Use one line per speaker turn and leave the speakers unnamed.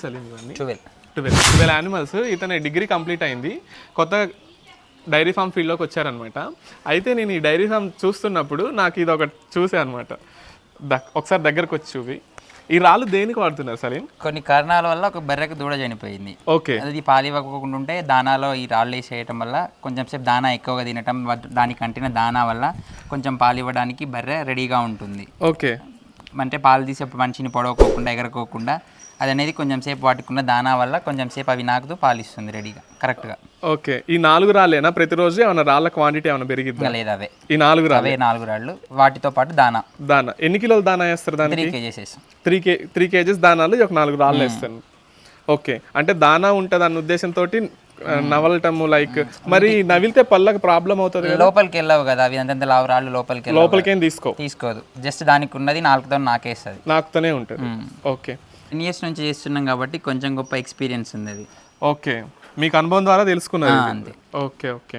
సలీం ఇవన్నీ
12
12 యానిమల్స్. ఇతని degree complete అయింది, కొత్త డైరీ ఫామ్ ఫీల్డ్లోకి వచ్చారనమాట. అయితే నేను ఈ డైరీ ఫామ్ చూస్తున్నప్పుడు నాకు ఇది ఒకటి చూసాను అనమాట. ఒకసారి దగ్గరకు వచ్చి చూపి. ఈ రాళ్ళు దేనికి వాడుతున్నారు సలీం?
కొన్ని కారణాల వల్ల ఒక బర్రెకు దూడ చనిపోయింది.
ఓకే.
అది పాలు ఇవ్వకుండా ఉంటే దానాలో ఈ రాళ్ళు వేసేయటం వల్ల కొంచెం సేపు దానా ఎక్కువగా తినటం, దానికి అంటిన దానా వల్ల కొంచెం పాలు ఇవ్వడానికి బర్రె రెడీగా ఉంటుంది.
ఓకే.
అంటే పాలు తీసే మనిషిని పొడవకోకుండా ఎగరకోకుండా అది అనేది కొంచెం సేపు వాటికున్న దానా వల్ల కొంచెం సేపు అవి నాకుతూ పాలు ఇస్తుంది రెడీగా కరెక్ట్గా.
ఓకే. ఈ 4 రాళ్ళేనా ప్రతిరోజు? ఏమైనా రాళ్ళ క్వాంటిటీ ఏమైనా పెరిగిద్దా?
లేదు, అవే
ఈ 4 రాళ్ళు.
అవే 4 రాళ్ళు, వాటితో పాటు దానా.
ఎన్ని కిలోలు దానా వేస్తారు దానికి?
3 kgs వేస్తాం.
3 kgs దానాలు ఒక 4 రాళ్ళు వేస్తాను. ఓకే. అంటే దానా ఉంటుంది అన్న ఉద్దేశంతో నవలటము లైక్. మరి నవిలితే పళ్ళకి ప్రాబ్లం అవుతుంది కదా?
లోపలికి వెళ్ళవు కదా అవి, అంతంత లావు రాళ్ళు
లోపలికేం
తీసుకోదు. జస్ట్ దానికి ఉన్నది నాలుగుతో నాకేస్తుంది,
నాకుతూనే ఉంటుంది. ఓకే.
10 years నుంచి చేస్తున్నాం కాబట్టి కొంచెం గొప్ప ఎక్స్పీరియన్స్ ఉంది అది.
ఓకే. మీకు అనుభవం ద్వారా తెలుసుకున్నారు.
అంతే.
ఓకే. ఓకే.